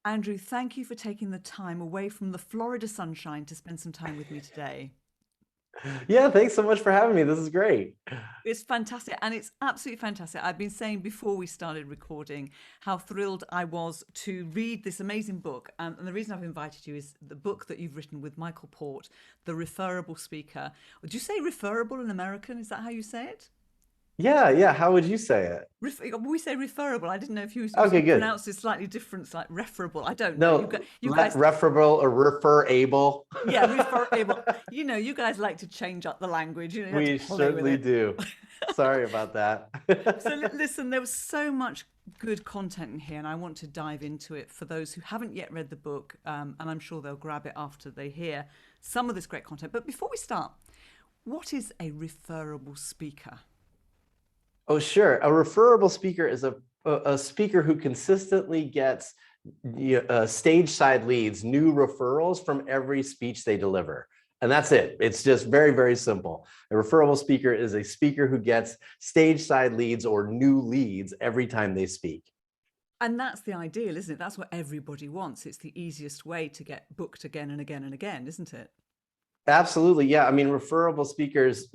Andrew, thank you for taking the time away from the Florida sunshine to spend some time with me today. Yeah, thanks so much for having me. This is great. It's fantastic, and it's absolutely fantastic. I've been saying before we started recording how thrilled I was to read this amazing book. And the reason I've invited you is the book that you've written with Michael Port, The Referable Speaker. Would you say referable in American? Is that how you say it? Yeah, yeah. How would you say it? We say referable. I didn't know if Okay, you good. pronounce it slightly different, like referable. I don't know. No, You guys, referable or referable. yeah, referable. You guys like to change up the language. You like to We play with certainly it. do. Sorry about So that. listen, there was so much good content in here, and I want to dive into it for those who haven't yet read the book, and I'm sure they'll grab it after they hear some of this great content. But before we start, what is a referable speaker? Oh, sure. A referable speaker is a speaker who consistently gets stage side leads, new referrals from every speech they deliver. And that's it. It's just very, very simple. A referable speaker is a speaker who gets stage side leads or new leads every time they speak. And that's the ideal, isn't it? That's what everybody wants. It's the easiest way to get booked again and again and again, isn't it? Absolutely. Yeah. I mean, referable speakers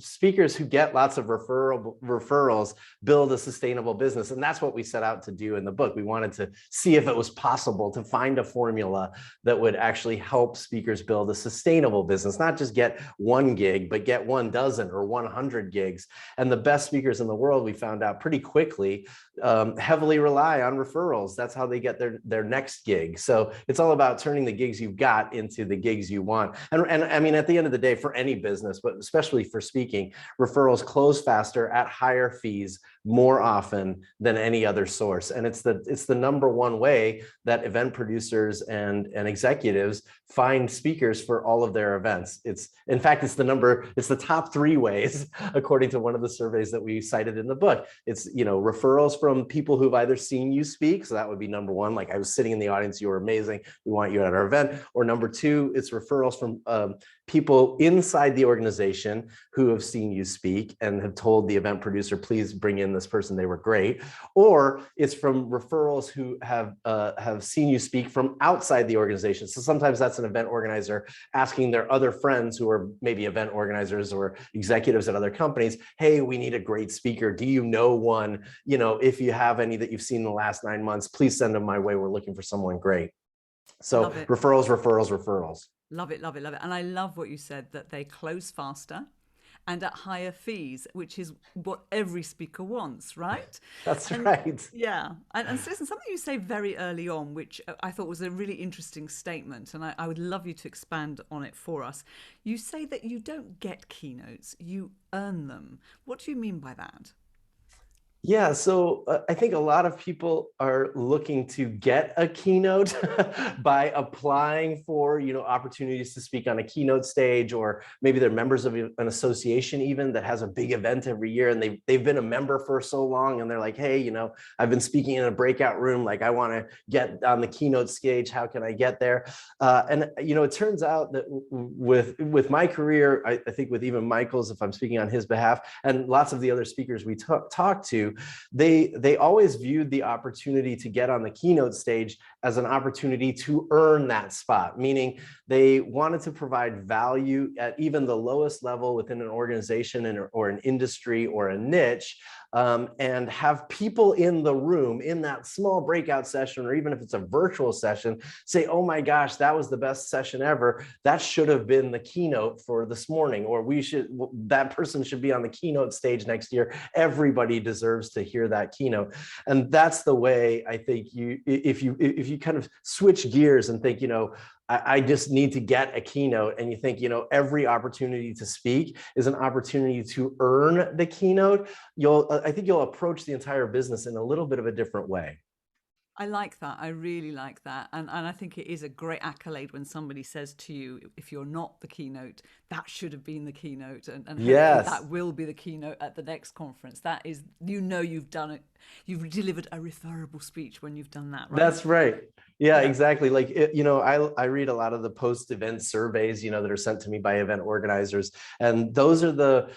who get lots of referrals build a sustainable business. And that's what we set out to do in the book. We wanted to see if it was possible to find a formula that would actually help speakers build a sustainable business, not just get one gig, but get 1 dozen or 100 gigs. And the best speakers in the world, we found out pretty quickly, heavily rely on referrals. That's how they get their next gig. So it's all about turning the gigs you've got into the gigs you want. And I mean, at the end of the day, for any business, but especially for speaking, referrals close faster at higher fees more often than any other source. And it's the number one way that event producers and executives find speakers for all of their events. It's in fact, it's the top 3 ways, according to one of the surveys that we cited in the book. It's referrals from people who've either seen you speak, so that would be number one, like I was sitting in the audience, you were amazing, we want you at our event. Or number two, it's referrals from people inside the organization who have seen you speak and have told the event producer, please bring in this person, they were great. Or it's from referrals who have seen you speak from outside the organization. So sometimes that's an event organizer asking their other friends who are maybe event organizers or executives at other companies, hey, we need a great speaker, do you know one? If you have any that you've seen in the last 9 months, please send them my way, we're looking for someone great. So Love it. referrals, referrals, referrals. Love it, love it, love it. And I love what you said that they close faster and at higher fees, which is what every speaker wants, right? That's And right. yeah, and so listen, something you say very early on, which I thought was a really interesting statement, and I would love you to expand on it for us. You say that you don't get keynotes, you earn them. What do you mean by that? Yeah, so I think a lot of people are looking to get a keynote by applying for, opportunities to speak on a keynote stage, or maybe they're members of an association even that has a big event every year, and they've been a member for so long, and they're like, hey, I've been speaking in a breakout room, like I want to get on the keynote stage. How can I get there? And it turns out that with my career, I think with even Michael's, if I'm speaking on his behalf, and lots of the other speakers we talk to, they always viewed the opportunity to get on the keynote stage as an opportunity to earn that spot, meaning they wanted to provide value at even the lowest level within an organization or an industry or a niche, and have people in the room in that small breakout session, or even if it's a virtual session, say, oh my gosh, that was the best session ever. That should have been the keynote for this morning, or that person should be on the keynote stage next year. Everybody deserves to hear that keynote. And that's the way I think if you kind of switch gears and think, I just need to get a keynote, and you think, every opportunity to speak is an opportunity to earn the keynote, I think you'll approach the entire business in a little bit of a different way. I like that. I really like that. And I think it is a great accolade when somebody says to you, if you're not the keynote, that should have been the keynote. And hopefully Yes. that will be the keynote at the next conference. That is, you've done it. you've delivered a referable speech when you've done that, right? That's right. Yeah, Yeah. exactly. Like, I read a lot of the post-event surveys, that are sent to me by event organizers. And those are,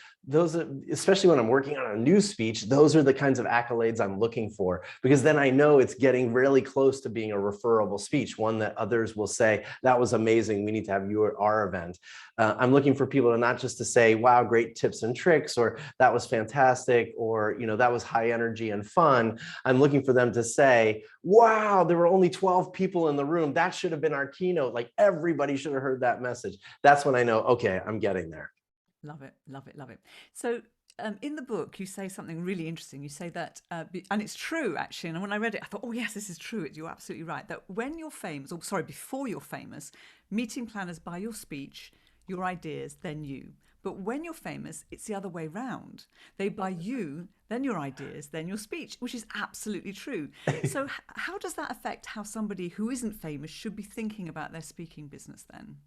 especially when I'm working on a new speech, those are the kinds of accolades I'm looking for, because then I know it's getting really close to being a referable speech, one that others will say, that was amazing, we need to have you at our event. I'm looking for people to not just to say, wow, great tips and tricks, or that was fantastic, or, that was high energy and fun. I'm looking for them to say, wow, there were only 12 people in the room. That should have been our keynote. Like, everybody should have heard that message. That's when I know, okay, I'm getting there. Love it, love it, love it. So in the book, you say something really interesting. You say that, and it's true, actually. And when I read it, I thought, oh, yes, this is true. You're absolutely right. That when you're famous, or sorry, before you're famous, meeting planners buy your speech, your ideas, then you. But when you're famous, it's the other way round. They buy you, then your ideas, then your speech, which is absolutely true. So how does that affect how somebody who isn't famous should be thinking about their speaking business then?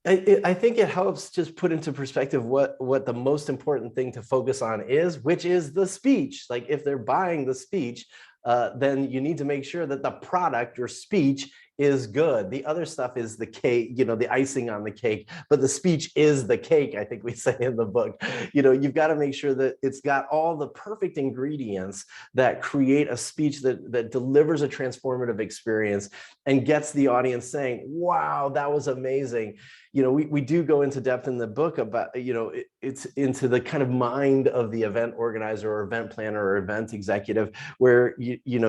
I think it helps just put into perspective what the most important thing to focus on is, which is the speech. Like, if they're buying the speech, then you need to make sure that the product, your speech, is good. The other stuff is the cake, the icing on the cake, but the speech is the cake, I think we say in the book. You've got to make sure that it's got all the perfect ingredients that create a speech that delivers a transformative experience and gets the audience saying, wow, that was amazing. We do go into depth in the book about, it's into the kind of mind of the event organizer or event planner or event executive, where,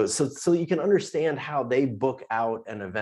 so you can understand how they book out an event.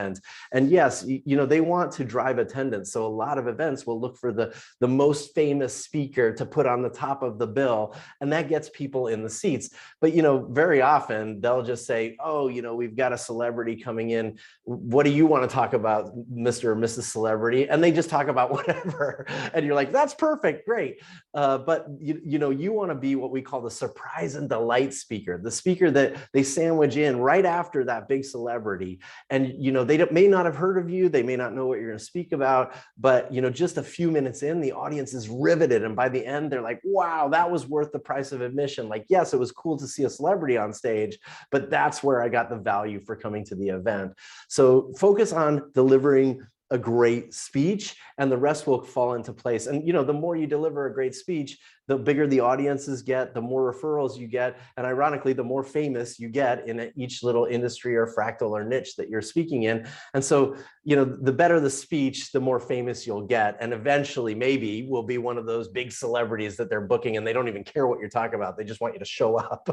And yes, they want to drive attendance. So a lot of events will look for the most famous speaker to put on the top of the bill, and that gets people in the seats. But, very often they'll just say, oh, we've got a celebrity coming in. What do you want to talk about, Mr. or Mrs. Celebrity? And they just talk about whatever. And you're like, that's perfect, great. But you want to be what we call the surprise and delight speaker, the speaker that they sandwich in right after that big celebrity. And, they may not have heard of you, they may not know what you're going to speak about, but, just a few minutes in, the audience is riveted. And by the end, they're like, wow, that was worth the price of admission. Like, yes, it was cool to see a celebrity on stage, but that's where I got the value for coming to the event. So focus on delivering a great speech, and the rest will fall into place. And the more you deliver a great speech, the bigger the audiences get, the more referrals you get, and ironically, the more famous you get in each little industry or fractal or niche that you're speaking in. And so, the better the speech, the more famous you'll get, and eventually, maybe, will be one of those big celebrities that they're booking, and they don't even care what you're talking about. They just want you to show up.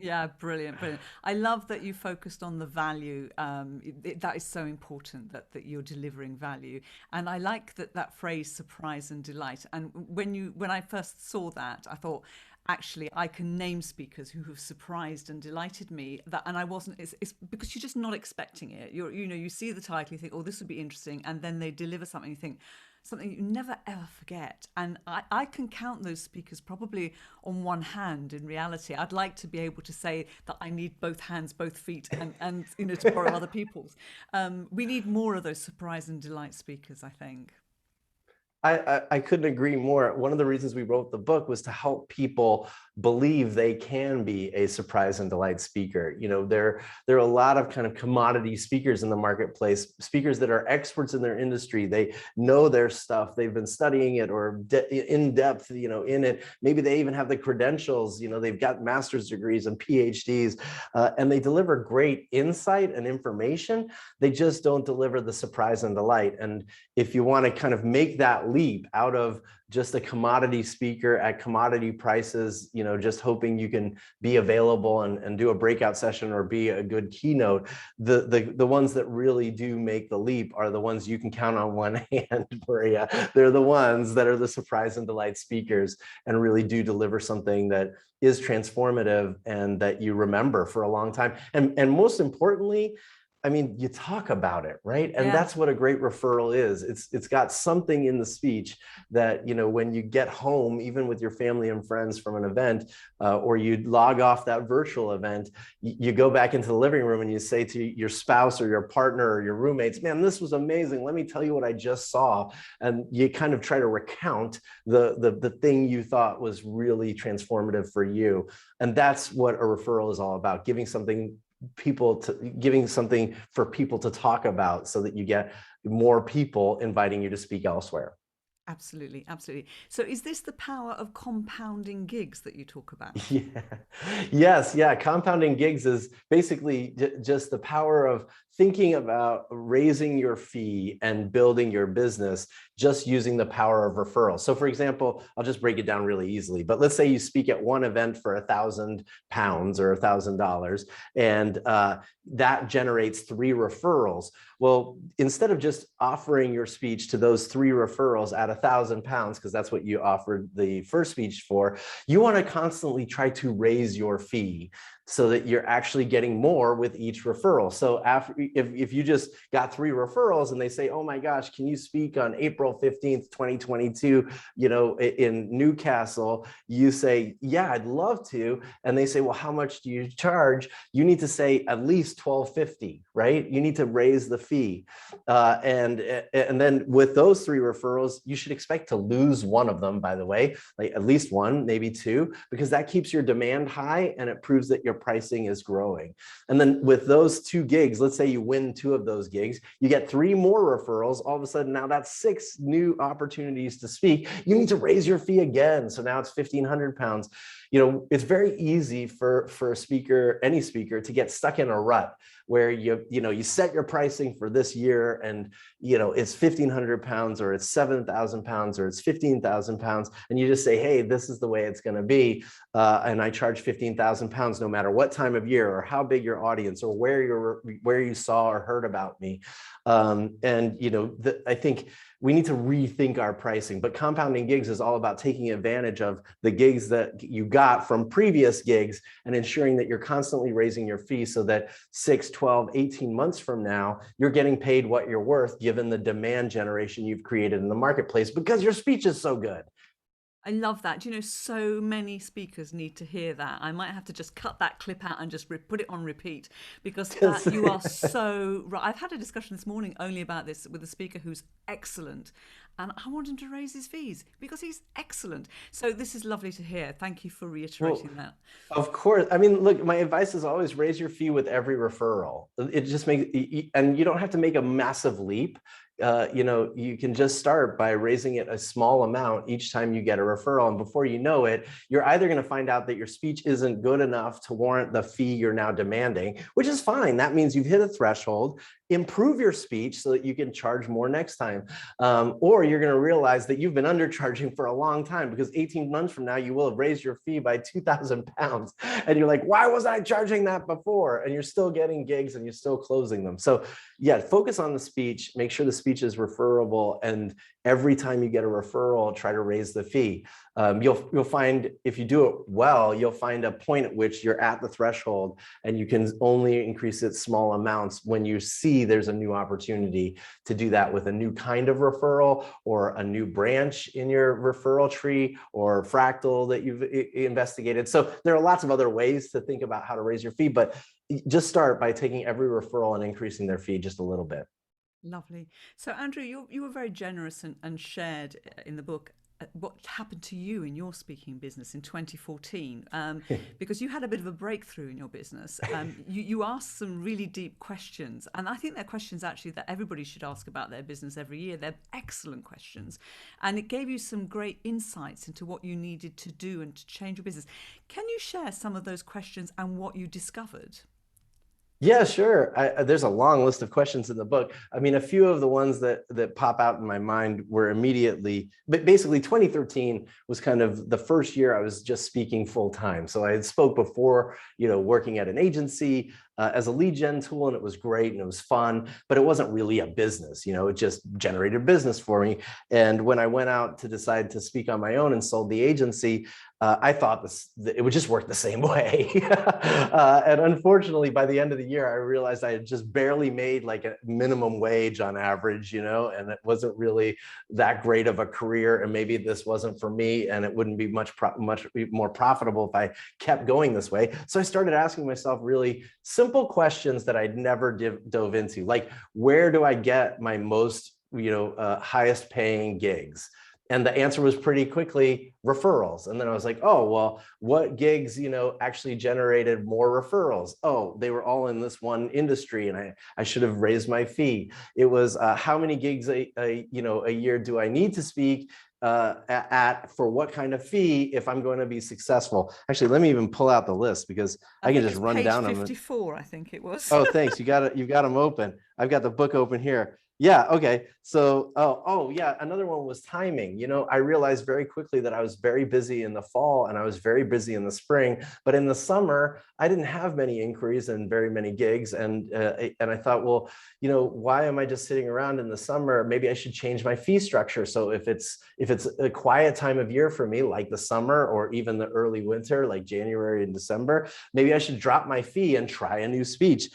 Yeah, brilliant, brilliant. I love that you focused on the value. That is so important, that you're delivering value. And I like that phrase, surprise and delight. And when I first saw that, I thought, actually, I can name speakers who have surprised and delighted me. And I wasn't. It's because you're just not expecting it. You see the title, you think, oh, this would be interesting, and then they deliver something. You think, something you never ever forget. And I can count those speakers probably on one hand in reality. I'd like to be able to say that I need both hands, both feet, and to borrow other people's. We need more of those surprise and delight speakers, I think. I couldn't agree more. One of the reasons we wrote the book was to help people believe they can be a surprise and delight speaker. There are a lot of kind of commodity speakers in the marketplace, speakers that are experts in their industry. They know their stuff. They've been studying it or in depth, in it. Maybe they even have the credentials. They've got master's degrees and PhDs, and they deliver great insight and information. They just don't deliver the surprise and delight. And if you want to kind of make that leap out of just a commodity speaker at commodity prices, just hoping you can be available and do a breakout session or be a good keynote, the ones that really do make the leap are the ones you can count on one hand, Maria. They're the ones that are the surprise and delight speakers and really do deliver something that is transformative and that you remember for a long time. And most importantly, I mean, you talk about it, right? And Yeah. that's what a great referral is. It's got something in the speech that, you know, when you get home, even with your family and friends from an event, or you log off that virtual event, you go back into the living room and you say to your spouse or your partner or your roommates, man, this was amazing. Let me tell you what I just saw. And you kind of try to recount the thing you thought was really transformative for you. And that's what a referral is all about, giving something for people to talk about so that you get more people inviting you to speak elsewhere. Absolutely, absolutely. So is this the power of compounding gigs that you talk about? Yeah. Yes. Yeah. Compounding gigs is basically just the power of thinking about raising your fee and building your business just using the power of referral. So for example, I'll just break it down really easily, but let's say you speak at one event for £1,000 or $1,000, and that generates 3 referrals. Well, instead of just offering your speech to those 3 referrals at £1,000, because that's what you offered the first speech for, you want to constantly try to raise your fee so that you're actually getting more with each referral. So if you just got 3 referrals and they say, oh my gosh, can you speak on April 15th, 2022, you know, in Newcastle, you say, yeah, I'd love to. And they say, well, how much do you charge? You need to say at least $1,250, right? You need to raise the fee. And then with those 3 referrals, you should expect to lose one of them, by the way, like at least one, maybe 2, because that keeps your demand high and it proves that your pricing is growing. And then with those 2 gigs, let's say you win 2 of those gigs, you get 3 more referrals. All of a sudden, now that's 6 new opportunities to speak. You need to raise your fee again. So now it's £1,500. You know, it's very easy for a speaker, any speaker, to get stuck in a rut where you set your pricing for this year and it's £1,500 or it's £7,000 or it's £15,000, and you just say, hey, this is the way it's going to be, and I charge £15,000 no matter what time of year or how big your audience or where you saw or heard about me. I think we need to rethink our pricing, but compounding gigs is all about taking advantage of the gigs that you got from previous gigs and ensuring that you're constantly raising your fee so that 6, 12, 18 months from now, you're getting paid what you're worth given the demand generation you've created in the marketplace because your speech is so good. I love that. Do you know, so many speakers need to hear that. I might have to just cut that clip out and just put it on repeat because that you are so right. I've had a discussion this morning only about this with a speaker who's excellent, and I want him to raise his fees because he's excellent. So this is lovely to hear. Thank you for reiterating that. Of course. I mean, look, my advice is always raise your fee with every referral. It just makes, and you don't have to make a massive leap. You can just start by raising it a small amount each time you get a referral. And before you know it, you're either going to find out that your speech isn't good enough to warrant the fee you're now demanding, which is fine. That means you've hit a threshold. Improve your speech so that you can charge more next time. Or you're going to realize that you've been undercharging for a long time because 18 months from now, you will have raised your fee by £2,000. And you're like, why was I charging that before? And you're still getting gigs and you're still closing them. So yeah, focus on the speech, make sure the speech is referable. And every time you get a referral, try to raise the fee. You'll find if you do it well, you'll find a point at which you're at the threshold and you can only increase it small amounts when you see there's a new opportunity to do that with a new kind of referral or a new branch in your referral tree or Fractal that you've investigated. So there are lots of other ways to think about how to raise your fee, but just start by taking every referral and increasing their fee just a little bit. Lovely. So Andrew, you were very generous and shared in the book what happened to you in your speaking business in 2014, because you had a bit of a breakthrough in your business. You asked some really deep questions, and I think they're questions actually that everybody should ask about their business every year. They're excellent questions, and it gave you some great insights into what you needed to do and to change your business. Can you share some of those questions and what you discovered? Yeah, sure. There's a long list of questions in the book. I mean, a few of the ones that pop out in my mind were immediately, but basically 2013 was kind of the first year I was just speaking full time. So I had spoke before, working at an agency, as a lead gen tool, and it was great and it was fun, but it wasn't really a business. It just generated business for me. And when I went out to decide to speak on my own and sold the agency, I thought it would just work the same way. And unfortunately, by the end of the year, I realized I had just barely made like a minimum wage on average, and it wasn't really that great of a career. And maybe this wasn't for me, and it wouldn't be much more profitable if I kept going this way. So I started asking myself really simple questions that I'd never dove into, like, where do I get my most, highest paying gigs? And the answer was pretty quickly referrals. And then I was like, oh, well, what gigs, actually generated more referrals? Oh, they were all in this one industry, and I should have raised my fee. It was how many gigs a year do I need to speak for what kind of fee if I'm going to be successful? Actually, let me even pull out the list, because I can just run down them. Page 54, I think it was. Oh, thanks. You've got them open. I've got the book open here. Yeah. Okay. So, yeah. Another one was timing. I realized very quickly that I was very busy in the fall and I was very busy in the spring, but in the summer, I didn't have many inquiries and very many gigs. And I thought, well, why am I just sitting around in the summer? Maybe I should change my fee structure. So if it's a quiet time of year for me, like the summer or even the early winter, like January and December, maybe I should drop my fee and try a new speech.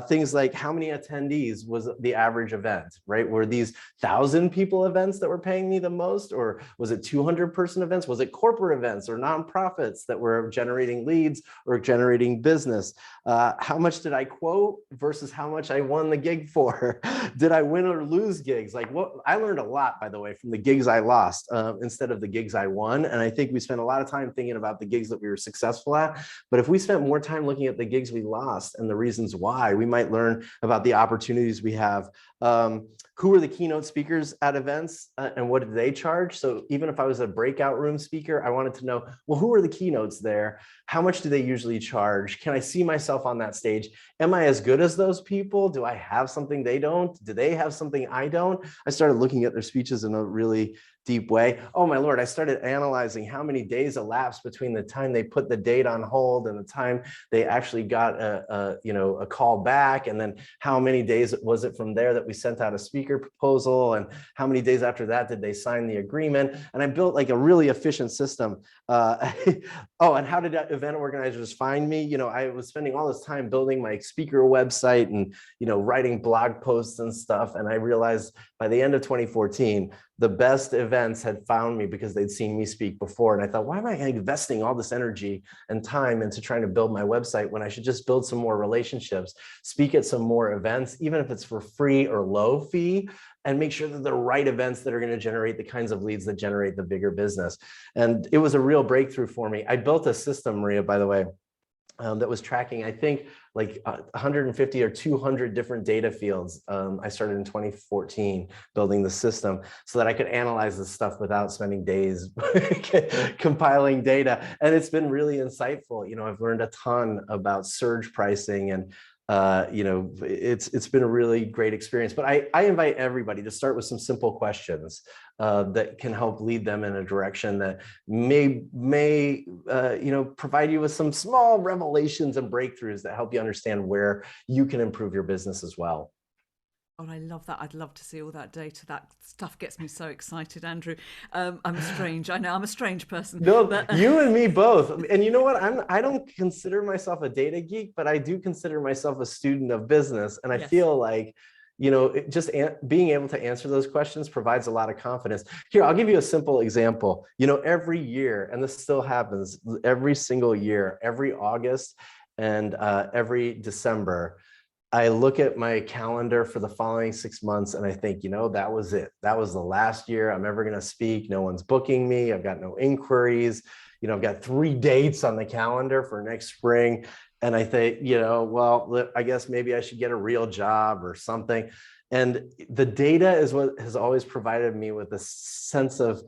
Things like, how many attendees was the average event? Right? Were these 1,000 people events that were paying me the most? Or was it 200-person events? Was it corporate events or nonprofits that were generating leads or generating business? How much did I quote versus how much I won the gig for? Did I win or lose gigs? I learned a lot, by the way, from the gigs I lost instead of the gigs I won. And I think we spent a lot of time thinking about the gigs that we were successful at. But if we spent more time looking at the gigs we lost and the reasons why, we might learn about the opportunities we have. Who were the keynote speakers at events and what did they charge? So even if I was a breakout room speaker, I wanted to know, well, who are the keynotes there? How much do they usually charge? Can I see myself on that stage? Am I as good as those people? Do I have something they don't? Do they have something I don't? I started looking at their speeches in a really deep way. Oh my Lord, I started analyzing how many days elapsed between the time they put the date on hold and the time they actually got a call back. And then how many days was it from there that we sent out a speaker proposal, and how many days after that did they sign the agreement? And I built like a really efficient system. And how did event organizers find me? I was spending all this time building my speaker website and, writing blog posts and stuff. And I realized by the end of 2014, the best events had found me because they'd seen me speak before. And I thought, why am I investing all this energy and time into trying to build my website when I should just build some more relationships, speak at some more events, even if it's for free or low fee, and make sure that the right events that are going to generate the kinds of leads that generate the bigger business. And it was a real breakthrough for me. I built a system, Maria, by the way, that was tracking, I think, like 150 or 200 different data fields. I started in 2014 building the system so that I could analyze this stuff without spending days compiling data. And it's been really insightful. I've learned a ton about surge pricing, and it's been a really great experience. But I invite everybody to start with some simple questions that can help lead them in a direction that may provide you with some small revelations and breakthroughs that help you understand where you can improve your business as well. Oh, I love that. I'd love to see all that data. That stuff gets me so excited, Andrew. I know I'm a strange person. No, but you and me both. And you know what? I don't consider myself a data geek, but I do consider myself a student of business. And I feel like, being able to answer those questions provides a lot of confidence. Here, I'll give you a simple example. Every year, and this still happens every single year, every August and every December, I look at my calendar for the following 6 months and I think, that was it. That was the last year I'm ever going to speak. No one's booking me. I've got no inquiries. I've got 3 dates on the calendar for next spring. And I think, well, I guess maybe I should get a real job or something. And the data is what has always provided me with a sense of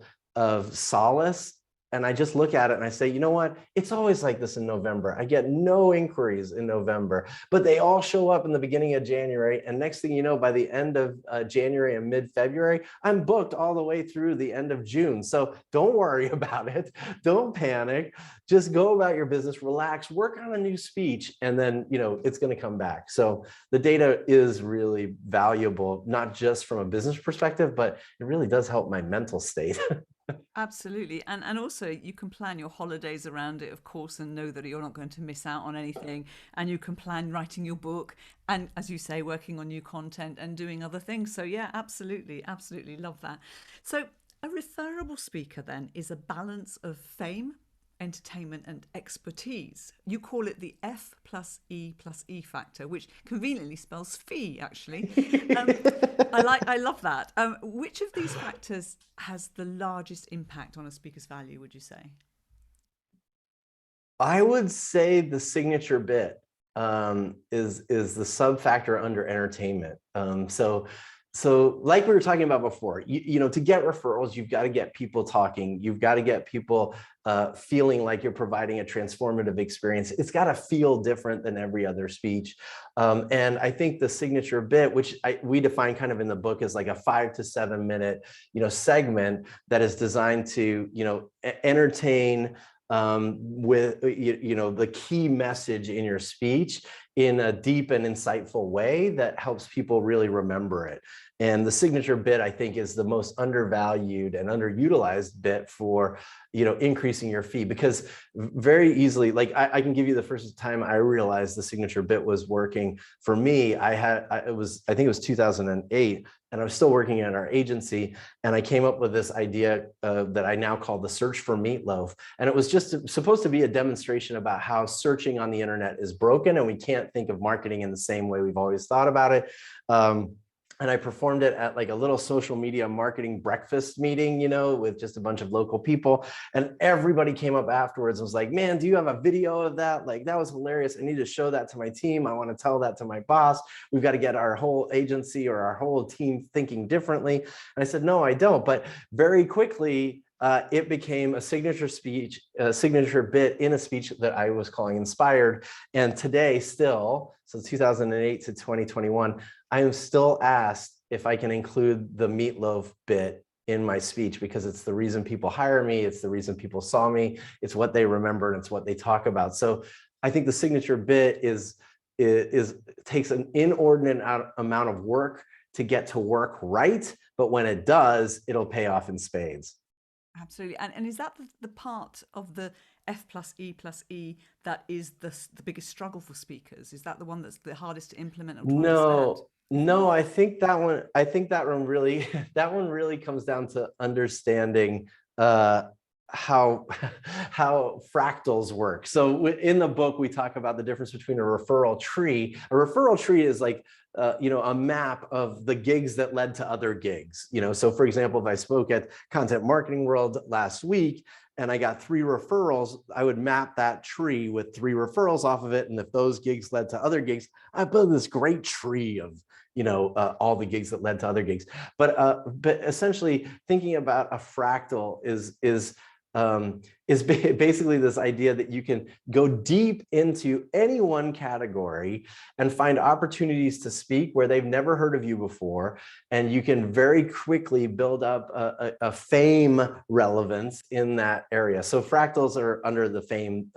solace and I just look at it and I say, you know what? It's always like this in November. I get no inquiries in November, but they all show up in the beginning of January. And next thing you know, by the end of January and mid-February, I'm booked all the way through the end of June. So don't worry about it. Don't panic. Just go about your business, relax, work on a new speech, and then, you know, it's going to come back. So the data is really valuable, not just from a business perspective, but it really does help my mental state. Absolutely. And also you can plan your holidays around it, of course, and know that you're not going to miss out on anything. And you can plan writing your book and, as you say, working on new content and doing other things. So yeah, absolutely. Absolutely love that. So a referable speaker then is a balance of fame, entertainment and expertise. You call it the F+E+E factor, which conveniently spells fee, actually. I love that. Which of these factors has the largest impact on a speaker's value, would you say? I would say the signature bit is the sub factor under entertainment. So like we were talking about before, you know, to get referrals, you've got to get people talking. You've got to get people feeling like you're providing a transformative experience. It's got to feel different than every other speech. And I think the signature bit, which we define kind of in the book as like a 5 to 7 minute, you know, segment that is designed to, you know, entertain with, you know, the key message in your speech in a deep and insightful way that helps people really remember it. And the signature bit, I think, is the most undervalued and underutilized bit for, you know, increasing your fee, because very easily, like I can give you the first time I realized the signature bit was working for me. I think it was 2008, and I was still working at our agency, and I came up with this idea that I now call the search for meatloaf. And it was just supposed to be a demonstration about how searching on the internet is broken, and we can't think of marketing in the same way we've always thought about it. And I performed it at like a little social media marketing breakfast meeting, you know, with just a bunch of local people. And everybody came up afterwards and was like, man, do you have a video of that? Like, that was hilarious. I need to show that to my team. I want to tell that to my boss. We've got to get our whole agency or our whole team thinking differently. And I said, no, I don't. But very quickly, it became a signature speech, a signature bit in a speech that I was calling Inspired. And today still, so 2008 to 2021, I am still asked if I can include the meatloaf bit in my speech, because it's the reason people hire me. It's the reason people saw me. It's what they remember, and it's what they talk about. So I think the signature bit takes an inordinate amount of work to get to work right. But when it does, it'll pay off in spades. Absolutely. And is that the part of the F+E+E that is the biggest struggle for speakers? Is that the one that's the hardest to implement or to understand? No, I think that one really, that one really comes down to understanding how fractals work. So in the book, we talk about the difference between a referral tree. A referral tree is like, you know, a map of the gigs that led to other gigs. You know, so for example, if I spoke at Content Marketing World last week and I got 3 referrals, I would map that tree with 3 referrals off of it. And if those gigs led to other gigs, I built this great tree of, you know, all the gigs that led to other gigs. But essentially thinking about a fractal is basically this idea that you can go deep into any one category and find opportunities to speak where they've never heard of you before. And you can very quickly build up a fame relevance in that area. So fractals are under the fame,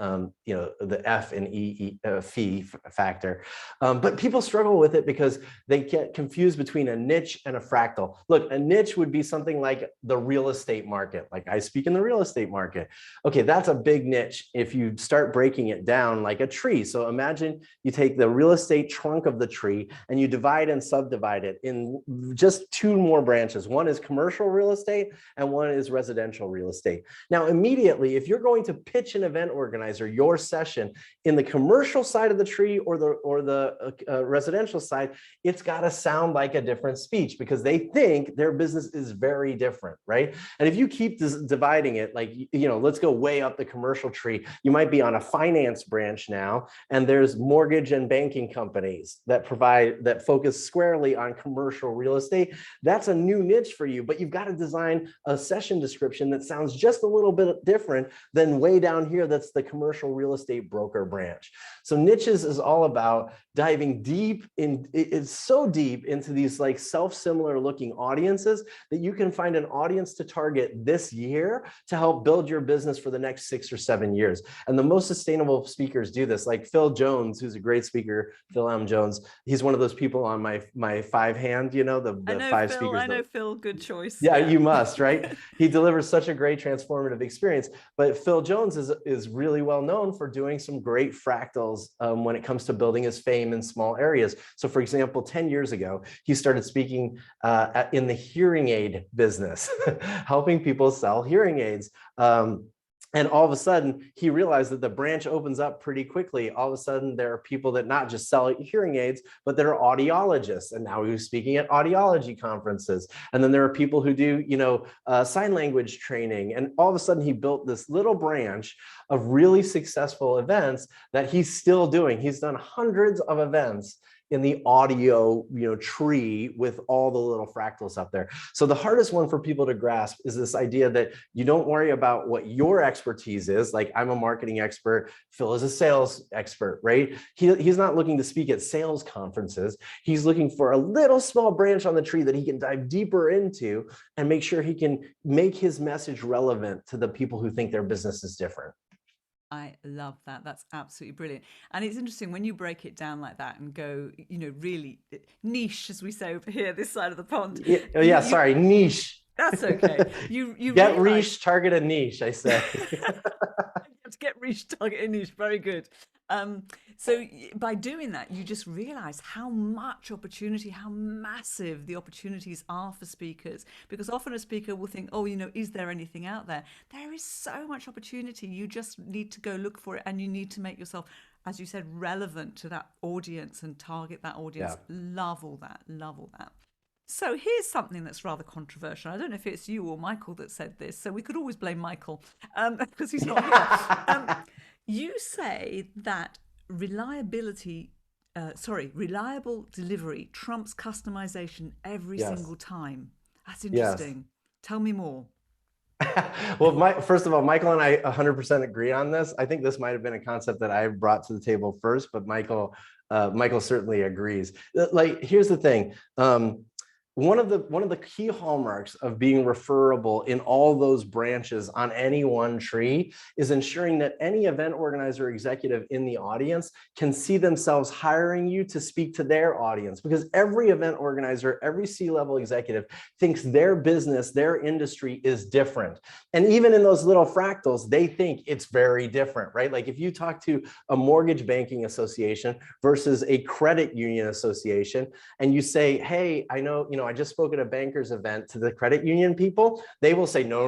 you know, the F and fee factor. But people struggle with it because they get confused between a niche and a fractal. Look, a niche would be something like the real estate market. Like I speak in the real estate market. Okay, that's a big niche if you start breaking it down like a tree. So imagine you take the real estate trunk of the tree and you divide and subdivide it in just 2 more branches. One is commercial real estate and one is residential real estate. Now, immediately, if you're going to pitch an event organizer your session in the commercial side of the tree or the residential side, it's got to sound like a different speech because they think their business is very different, right? And if you keep dividing it, like, you know, let's go go way up the commercial tree. You might be on a finance branch now, and there's mortgage and banking companies that focus squarely on commercial real estate. That's a new niche for you, but you've got to design a session description that sounds just a little bit different than way down here. That's the commercial real estate broker branch. So niches is all about diving deep in. It's so deep into these like self-similar looking audiences that you can find an audience to target this year to help build your business for the next 6 or 7 years. And the most sustainable speakers do this, like Phil Jones, who's a great speaker, Phil M. Jones. He's one of those people on my 5 hand, you know, the 5 Phil, speakers. I know Phil, good choice. Yeah, you must, right? He delivers such a great transformative experience. But Phil Jones is really well known for doing some great fractals when it comes to building his fame in small areas. So for example, 10 years ago, he started speaking in the hearing aid business, helping people sell hearing aids. And all of a sudden, he realized that the branch opens up pretty quickly. All of a sudden, there are people that not just sell hearing aids, but that are audiologists. And now he's speaking at audiology conferences. And then there are people who do, sign language training. And all of a sudden, he built this little branch of really successful events that he's still doing. He's done hundreds of events in the audio, tree with all the little fractals up there. So the hardest one for people to grasp is this idea that you don't worry about what your expertise is. Like, I'm a marketing expert, Phil is a sales expert, right? He's not looking to speak at sales conferences. He's looking for a little small branch on the tree that he can dive deeper into and make sure he can make his message relevant to the people who think their business is different. I love that. That's absolutely brilliant. And it's interesting when you break it down like that and go, really niche, as we say over here, this side of the pond. Sorry, niche. That's okay. You get reach, target a niche, I say. You have to get reach, target a niche. Very good. So by doing that, you just realize how much opportunity, how massive the opportunities are for speakers. Because often a speaker will think, is there anything out there? There is so much opportunity. You just need to go look for it, and you need to make yourself, as you said, relevant to that audience and target that audience. Yeah. Love all that. Love all that. So here's something that's rather controversial. I don't know if it's you or Michael that said this, so we could always blame Michael because he's not here. You say that reliable delivery trumps customization every single time. That's interesting. Yes. Tell me more. Well, first of all, Michael and I 100% agree on this. I think this might have been a concept that I brought to the table first, but Michael certainly agrees. Like, here's the thing. One of the key hallmarks of being referable in all those branches on any one tree is ensuring that any event organizer or executive in the audience can see themselves hiring you to speak to their audience, because every event organizer, every C-level executive thinks their business, their industry is different. And even in those little fractals, they think it's very different, right? Like, if you talk to a mortgage banking association versus a credit union association, and you say, hey, I know, I just spoke at a bankers event to the credit union people, they will say, no,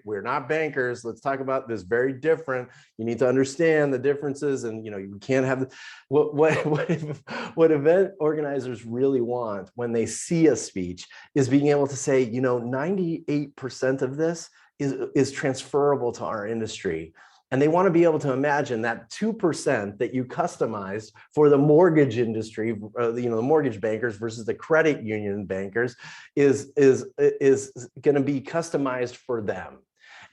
we're not bankers. Let's talk about this very different. You need to understand the differences, and you can't have what event organizers really want when they see a speech is being able to say, 98% of this is transferable to our industry. And they want to be able to imagine that 2% that you customized for the mortgage industry, the mortgage bankers versus the credit union bankers is going to be customized for them.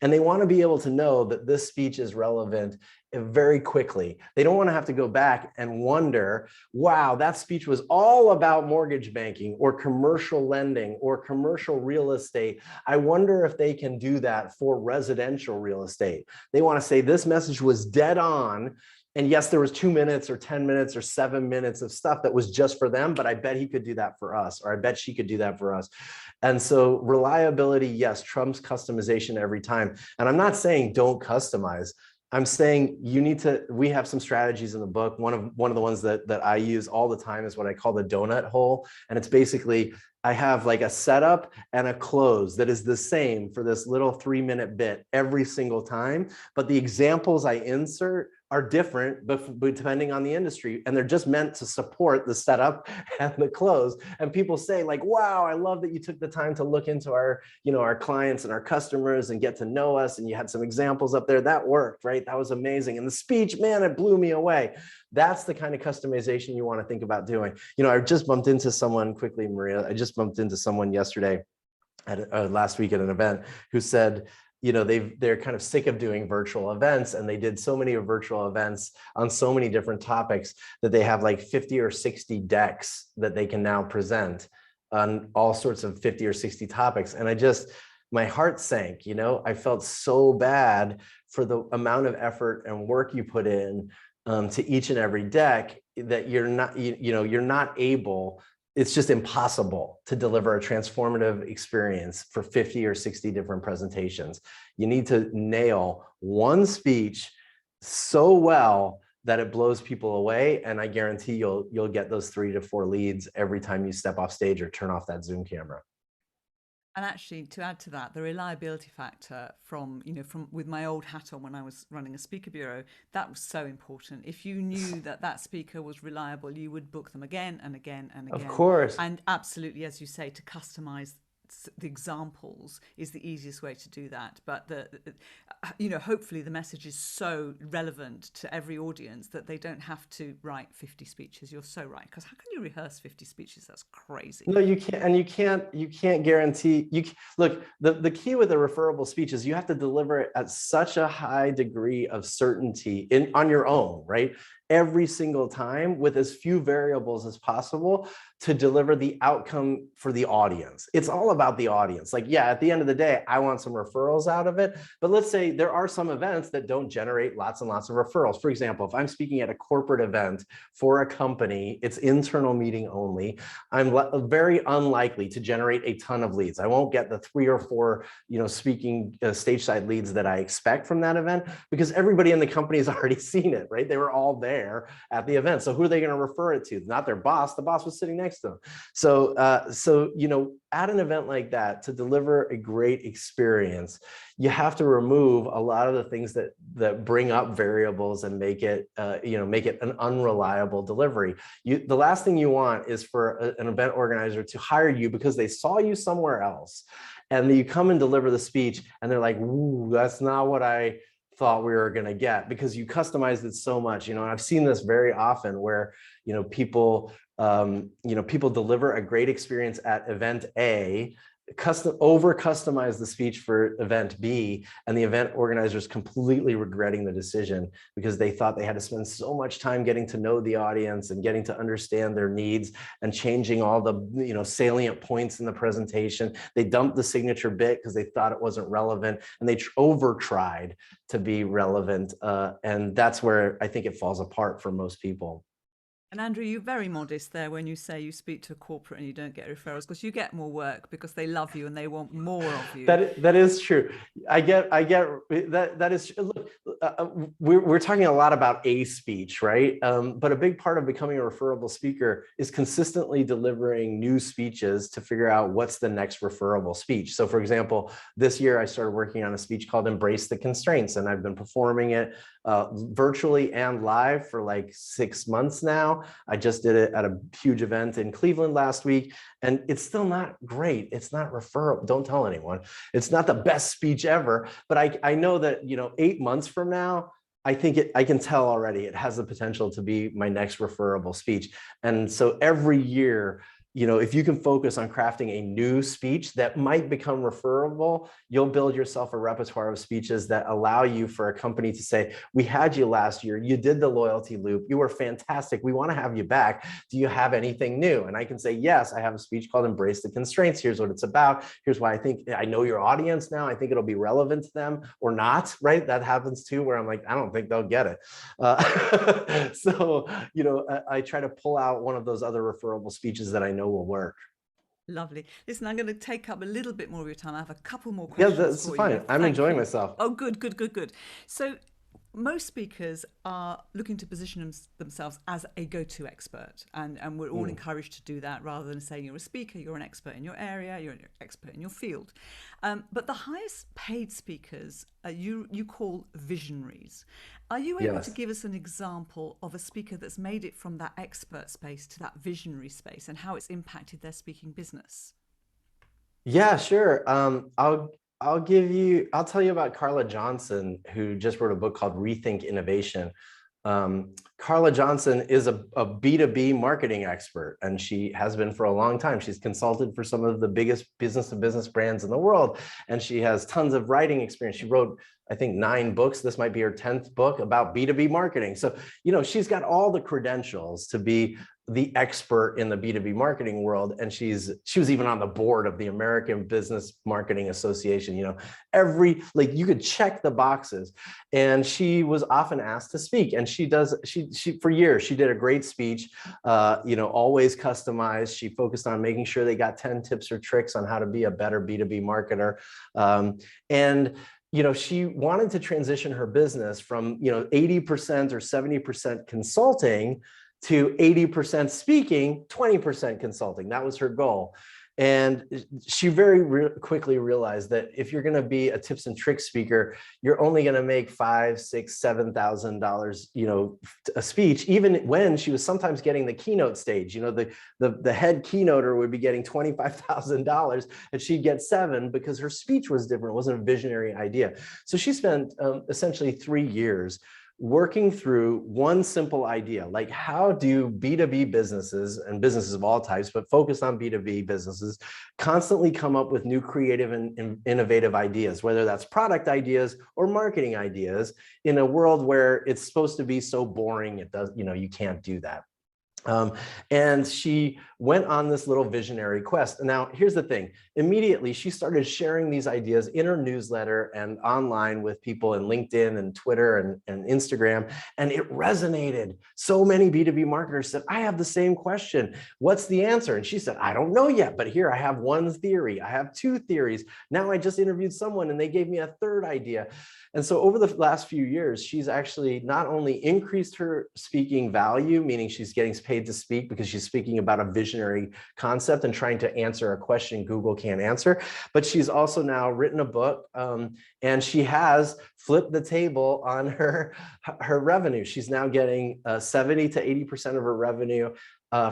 And they want to be able to know that this speech is relevant very quickly. They don't want to have to go back and wonder, wow, that speech was all about mortgage banking or commercial lending or commercial real estate. I wonder if they can do that for residential real estate. They want to say this message was dead on. And yes, there was 2 minutes or 10 minutes or 7 minutes of stuff that was just for them, but I bet he could do that for us, or I bet she could do that for us. And so reliability, yes, trumps customization every time. And I'm not saying don't customize. I'm saying we have some strategies in the book. One of the ones that I use all the time is what I call the donut hole. And it's basically, I have like a setup and a close that is the same for this little 3-minute bit every single time. But the examples I insert are different, but depending on the industry, and they're just meant to support the setup and the close. And people say like, wow, I love that you took the time to look into our, our clients and our customers and get to know us. And you had some examples up there that worked, right? That was amazing. And the speech, man, it blew me away. That's the kind of customization you want to think about doing. I just bumped into someone quickly, Maria. I just bumped into someone yesterday last week at an event who said, they're kind of sick of doing virtual events, and they did so many virtual events on so many different topics that they have like 50 or 60 decks that they can now present on all sorts of 50 or 60 topics. And my heart sank. I felt so bad for the amount of effort and work you put in to each and every deck that you're not able. It's just impossible to deliver a transformative experience for 50 or 60 different presentations. You need to nail one speech so well that it blows people away. And I guarantee you'll get those 3 to 4 leads every time you step off stage or turn off that Zoom camera. And actually, to add to that, the reliability factor from with my old hat on when I was running a speaker bureau, that was so important. If you knew that speaker was reliable, you would book them again and again and again. Of course. And absolutely, as you say, to customize the examples is the easiest way to do that. But hopefully the message is so relevant to every audience that they don't have to write 50 speeches. You're so right, because how can you rehearse 50 speeches? That's crazy. No, you can't. And you can't guarantee. Look, the key with a referable speech is you have to deliver it at such a high degree of certainty on your own, right? Every single time with as few variables as possible to deliver the outcome for the audience. It's all about the audience. Like, yeah, at the end of the day, I want some referrals out of it. But let's say there are some events that don't generate lots and lots of referrals. For example, if I'm speaking at a corporate event for a company, it's internal meeting only, I'm very unlikely to generate a ton of leads. I won't get the 3 or 4, speaking stage side leads that I expect from that event, because everybody in the company has already seen it, right? They were all there at the event. So who are they going to refer it to? Not their boss. The boss was sitting next to them. So, at an event like that, to deliver a great experience, you have to remove a lot of the things that bring up variables and make it an unreliable delivery. The last thing you want is for an event organizer to hire you because they saw you somewhere else, and you come and deliver the speech, and they're like, "Ooh, that's not what I thought we were going to get," because you customized it so much. I've seen this very often where people deliver a great experience at event A, over customize the speech for event B, and the event organizers completely regretting the decision because they thought they had to spend so much time getting to know the audience and getting to understand their needs and changing all the salient points in the presentation. They dumped the signature bit because they thought it wasn't relevant, and they over tried to be relevant, and that's where I think it falls apart for most people. And Andrew, you're very modest there when you say you speak to a corporate and you don't get referrals, because you get more work because they love you and they want more of you. That is true. I get that is. Look, we're talking a lot about a speech, right? But a big part of becoming a referable speaker is consistently delivering new speeches to figure out what's the next referable speech. So, for example, this year I started working on a speech called "Embrace the Constraints," and I've been performing it virtually and live for like 6 months now. I just did it at a huge event in Cleveland last week, and it's still not great. It's not referable. Don't tell anyone. It's not the best speech ever, but I know that 8 months from now, I can tell already it has the potential to be my next referable speech. And so every year, if you can focus on crafting a new speech that might become referable, you'll build yourself a repertoire of speeches that allow you for a company to say, "We had you last year. You did the loyalty loop. You were fantastic. We want to have you back. Do you have anything new?" And I can say, "Yes, I have a speech called Embrace the Constraints. Here's what it's about. Here's why I know your audience now. I think it'll be relevant to them," or not, right? That happens too, where I'm like, I don't think they'll get it. So, I try to pull out one of those other referable speeches that I know will work. Lovely. Listen, I'm going to take up a little bit more of your time. I have a couple more questions. Yeah, that's fine. I'm enjoying myself. Oh, good. So most speakers are looking to position themselves as a go-to expert, and we're all encouraged to do that rather than saying you're a speaker, you're an expert in your area, you're an expert in your field. But the highest paid speakers you call visionaries. Are you able to Yes. give us an example of a speaker that's made it from that expert space to that visionary space and how it's impacted their speaking business? Yeah, sure. I'll tell you about Carla Johnson, who just wrote a book called Rethink Innovation. Carla Johnson is a B2B marketing expert, and she has been for a long time. She's consulted for some of the biggest business to business brands in the world, and she has tons of writing experience. She wrote, I think, 9 books. This might be her 10th book about B2B marketing. So, she's got all the credentials to be the expert in the B2B marketing world. And she was even on the board of the American Business Marketing Association. Like, you could check the boxes. And she was often asked to speak. And she for years, she did a great speech, always customized. She focused on making sure they got 10 tips or tricks on how to be a better B2B marketer. And she wanted to transition her business from, 80% or 70% consulting to 80% speaking, 20% consulting. That was her goal. And she very quickly realized that if you're going to be a tips and tricks speaker, you're only going to make $5,000, $6,000, $7,000, a speech. Even when she was sometimes getting the keynote stage, the head keynoter would be getting $25,000, and she'd get 7 because her speech was different. It wasn't a visionary idea. So she spent essentially 3 years working through one simple idea, like how do B2B businesses and businesses of all types, but focused on B2B businesses, constantly come up with new creative and innovative ideas, whether that's product ideas or marketing ideas, in a world where it's supposed to be so boring, you can't do that. And she went on this little visionary quest. Now, here's the thing. Immediately, she started sharing these ideas in her newsletter and online with people in LinkedIn and Twitter and Instagram. And it resonated. So many B2B marketers said, I have the same question. What's the answer? And she said, I don't know yet, but here I have 1 theory. I have 2 theories. Now I just interviewed someone and they gave me a 3rd idea. And so over the last few years, she's actually not only increased her speaking value, meaning she's getting paid to speak because she's speaking about a visionary concept and trying to answer a question Google can't answer, but she's also now written a book, and she has flipped the table on her revenue. She's now getting 70 to 80% of her revenue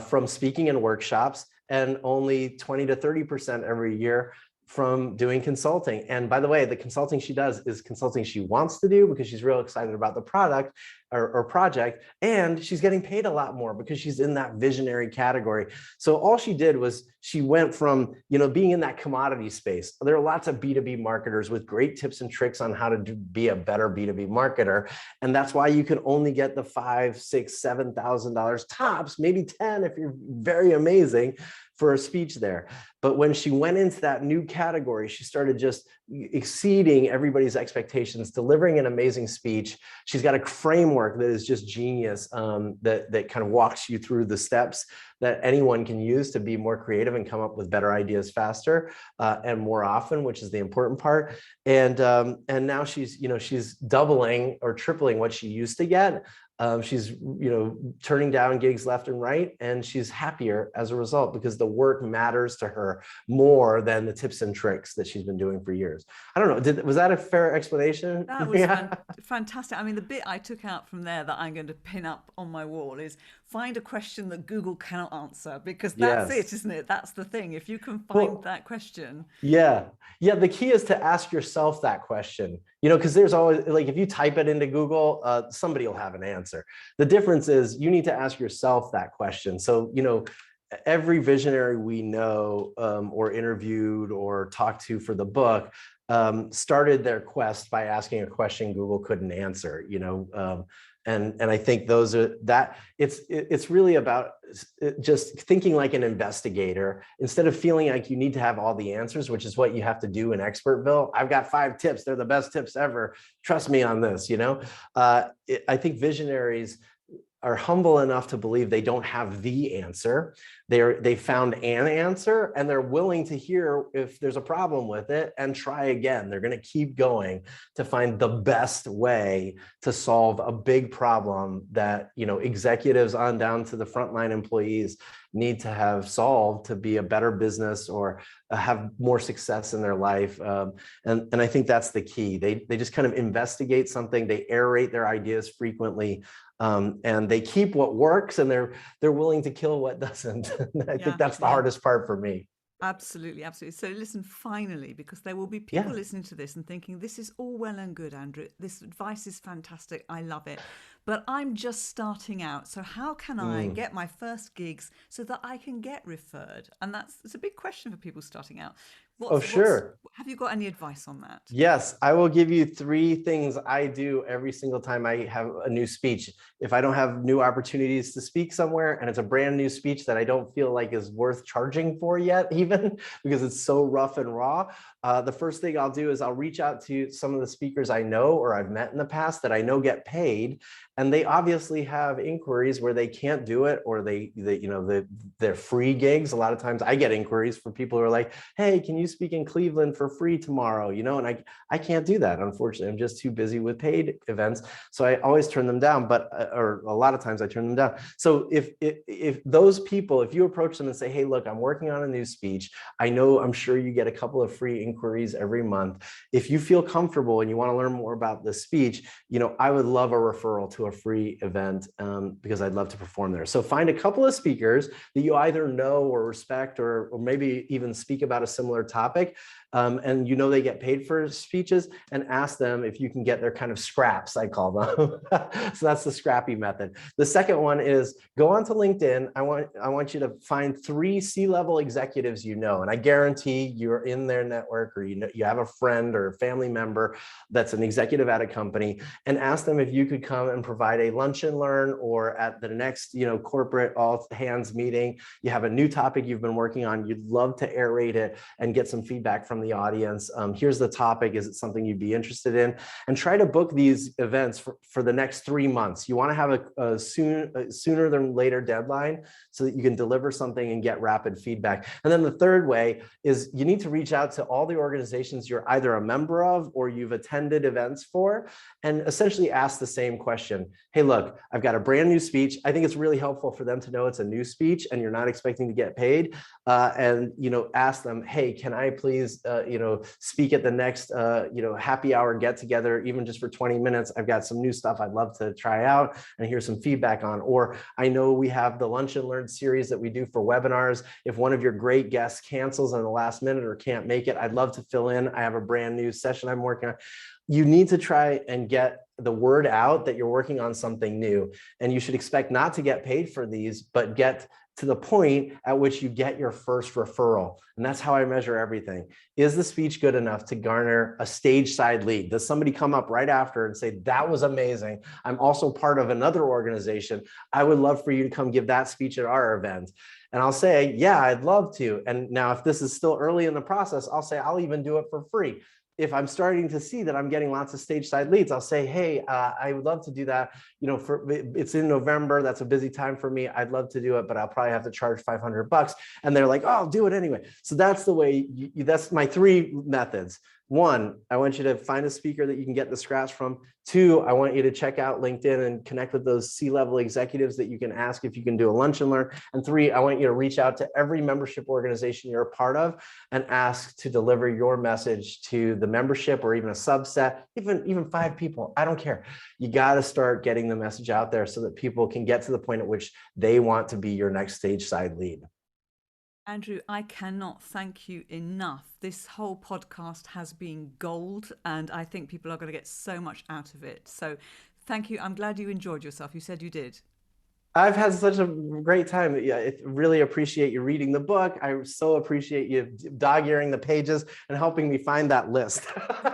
from speaking in workshops, and only 20 to 30% every year from doing consulting. And by the way, the consulting she does is consulting she wants to do because she's real excited about the product or project, and she's getting paid a lot more because she's in that visionary category. So all she did was she went from, being in that commodity space. There are lots of B2B marketers with great tips and tricks on how to be a better B2B marketer. And that's why you can only get the $5,000, $6,000, $7,000 tops, maybe 10 if you're very amazing, for a speech there. But when she went into that new category, she started just exceeding everybody's expectations, delivering an amazing speech. She's got a framework that is just genius, that kind of walks you through the steps that anyone can use to be more creative and come up with better ideas faster and more often, which is the important part. And now she's doubling or tripling what she used to get. She's turning down gigs left and right, and she's happier as a result because the work matters to her more than the tips and tricks that she's been doing for years. I don't know, was that a fair explanation? That was fantastic. I mean, the bit I took out from there that I'm going to pin up on my wall is find a question that Google cannot answer, because that's Yes. it, isn't it? That's the thing. If you can find that question. Yeah. Yeah. The key is to ask yourself that question, because there's always, like, if you type it into Google, somebody will have an answer. The difference is you need to ask yourself that question. So, every visionary we know or interviewed or talked to for the book started their quest by asking a question Google couldn't answer, and I think it's really about just thinking like an investigator instead of feeling like you need to have all the answers, which is what you have to do in Expertville. I've got 5 tips. They're the best tips ever. Trust me on this, I think visionaries are humble enough to believe they don't have the answer. They found an answer, and they're willing to hear if there's a problem with it and try again. They're going to keep going to find the best way to solve a big problem that, executives on down to the frontline employees need to have solved to be a better business or have more success in their life. And I think that's the key. They just kind of investigate something, they aerate their ideas frequently, and they keep what works, and they're willing to kill what doesn't. I think that's the hardest part for me. Absolutely, absolutely. So listen, finally, because there will be people Yeah. listening to this and thinking, this is all well and good, Andrew. This advice is fantastic. I love it. But I'm just starting out. So how can I Mm. get my first gigs so that I can get referred? And it's a big question for people starting out. Oh, sure. Have you got any advice on that? Yes, I will give you 3 things I do every single time I have a new speech. If I don't have new opportunities to speak somewhere and it's a brand new speech that I don't feel like is worth charging for yet, even because it's so rough and raw, the first thing I'll do is I'll reach out to some of the speakers I know or I've met in the past that I know get paid, and they obviously have inquiries where they can't do it, or they're free gigs. A lot of times I get inquiries from people who are like, hey, can you speak in Cleveland for free tomorrow? And I can't do that. Unfortunately, I'm just too busy with paid events. So I always turn them down, or a lot of times I turn them down. So if those people, if you approach them and say, hey, look, I'm working on a new speech. I'm sure you get a couple of free inquiries every month. If you feel comfortable and you want to learn more about this speech, I would love a referral to a free event, because I'd love to perform there. So find a couple of speakers that you either know or respect, or maybe even speak about a similar topic, and they get paid for speeches, and ask them if you can get their kind of scraps, I call them. So that's the scrappy method. The second one is go onto LinkedIn. I want you to find 3 C-level executives, and I guarantee you're in their network, or you have a friend or a family member that's an executive at a company, and ask them if you could come and provide a lunch and learn, or at the next corporate all hands meeting, you have a new topic you've been working on, you'd love to aerate it and get some feedback from the audience. Here's the topic. Is it something you'd be interested in? And try to book these events for the next 3 months. You want to have a sooner than later deadline so that you can deliver something and get rapid feedback. And then the third way is you need to reach out to all the organizations you're either a member of or you've attended events for, and essentially ask the same question. Hey, look, I've got a brand new speech. I think it's really helpful for them to know it's a new speech and you're not expecting to get paid. And ask them, hey, can I please speak at the next happy hour get together, even just for 20 minutes? I've got some new stuff I'd love to try out and hear some feedback on. Or I know we have the Lunch and Learn series that we do for webinars. If one of your great guests cancels in the last minute or can't make it, I'd love to fill in. I have a brand new session I'm working on. You need to try and get the word out that you're working on something new. And you should expect not to get paid for these, but get to the point at which you get your first referral. And that's how I measure everything. Is the speech good enough to garner a stage side lead? Does somebody come up right after and say, that was amazing, I'm also part of another organization, I would love for you to come give that speech at our event? And I'll say, yeah, I'd love to. And now if this is still early in the process, I'll say, I'll even do it for free. If I'm starting to see that I'm getting lots of stage side leads, I'll say, hey, I would love to do that. It's in November. That's a busy time for me. I'd love to do it, but I'll probably have to charge $500. And they're like, oh, I'll do it anyway. So that's the way, that's my 3 methods. 1, I want you to find a speaker that you can get the scratch from. 2, I want you to check out LinkedIn and connect with those C-level executives that you can ask if you can do a lunch and learn. And 3, I want you to reach out to every membership organization you're a part of and ask to deliver your message to the membership, or even a subset, even 5 people. I don't care. You got to start getting the message out there so that people can get to the point at which they want to be your next stage side lead. Andrew, I cannot thank you enough. This whole podcast has been gold, and I think people are going to get so much out of it. So thank you. I'm glad you enjoyed yourself. You said you did. I've had such a great time. Yeah, I really appreciate you reading the book. I so appreciate you dog-earing the pages and helping me find that list.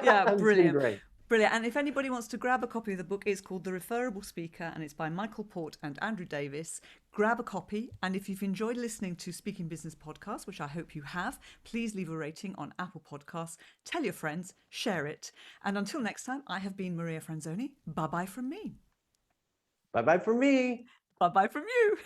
Yeah, It's been brilliant. great. Brilliant. And if anybody wants to grab a copy of the book, it's called The Referable Speaker, and it's by Michael Port and Andrew Davis. Grab a copy. And if you've enjoyed listening to Speaking Business Podcasts, which I hope you have, please leave a rating on Apple Podcasts. Tell your friends, share it. And until next time, I have been Maria Franzoni. Bye-bye from me. Bye-bye for me. Bye bye from you.